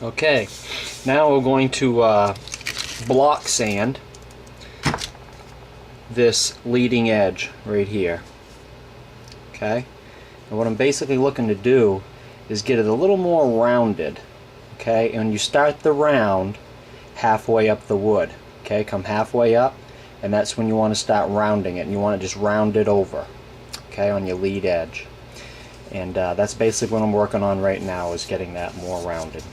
Okay, now we're going to block sand this leading edge right here. Okay, and what I'm basically looking to do is get it a little more rounded. Okay, and you start the round halfway up the wood. Okay, come halfway up, and that's when you want to start rounding it, and you want to just round it over, okay, on your lead edge. And that's basically what I'm working on right now, is getting that more rounded.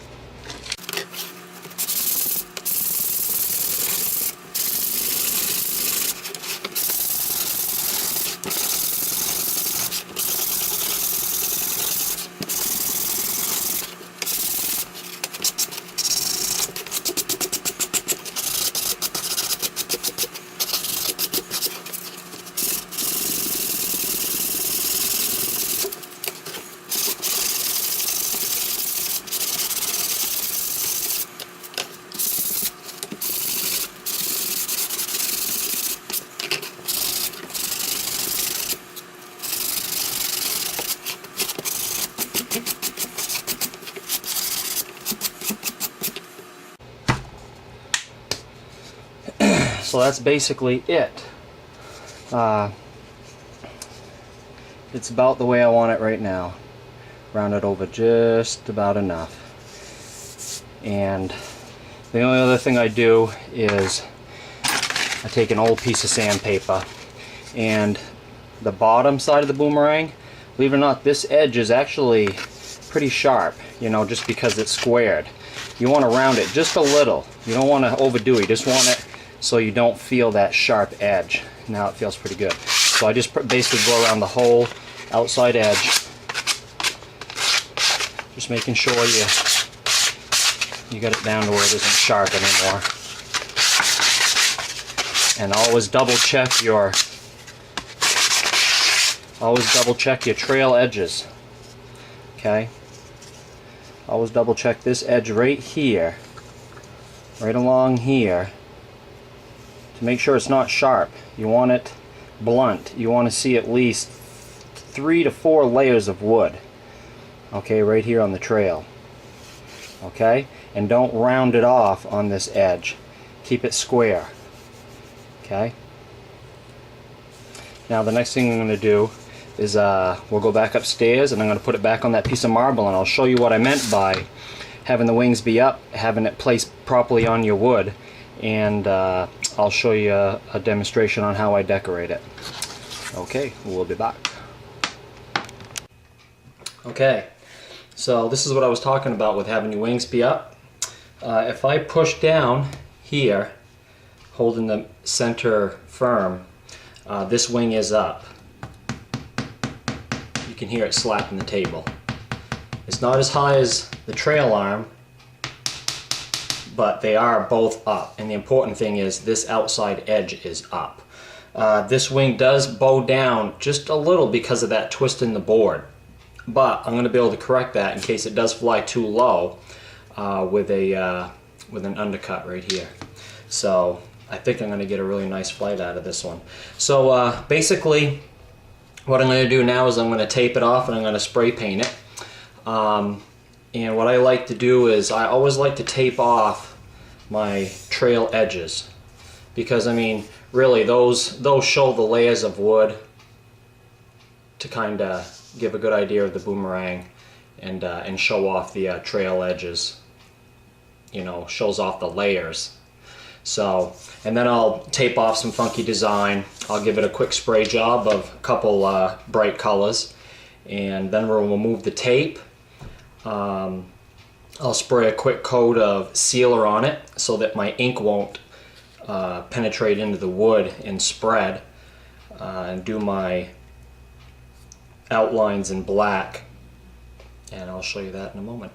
So that's basically it. It's about the way I want it right now. Round it over just about enough. And the only other thing I do is I take an old piece of sandpaper, and the bottom side of the boomerang, believe it or not, this edge is actually pretty sharp, you know, just because it's squared. You want to round it just a little. You don't want to overdo it. You just want it so you don't feel that sharp edge. Now it feels pretty good. So I just basically go around the whole outside edge, just making sure you got it down to where it isn't sharp anymore. And always double check your trail edges. Okay? Always double check this edge right here, right along here, to make sure it's not sharp. You want it blunt. You want to see at least 3 to 4 layers of wood. Okay, right here on the trail. Okay? And don't round it off on this edge. Keep it square. Okay? Now the next thing I'm going to do is we'll go back upstairs, and I'm going to put it back on that piece of marble, and I'll show you what I meant by having the wings be up, having it placed properly on your wood, and I'll show you a demonstration on how I decorate it. Okay, we'll be back. Okay, so this is what I was talking about with having your wings be up. If I push down here, holding the center firm, this wing is up. You can hear it slapping the table. It's not as high as the trail arm, but they are both up, and the important thing is this outside edge is up. This wing does bow down just a little because of that twist in the board, but I'm going to be able to correct that in case it does fly too low with an undercut right here. So I think I'm going to get a really nice flight out of this one. So basically what I'm going to do now is I'm going to tape it off, and I'm going to spray paint it. And what I like to do is I always like to tape off my trail edges, because I mean really those show the layers of wood to kind of give a good idea of the boomerang, and show off the trail edges, you know, shows off the layers. So, and then I'll tape off some funky design. I'll give it a quick spray job of a couple bright colors, and then we'll remove the tape. I'll spray a quick coat of sealer on it so that my ink won't penetrate into the wood and spread, and do my outlines in black, and I'll show you that in a moment.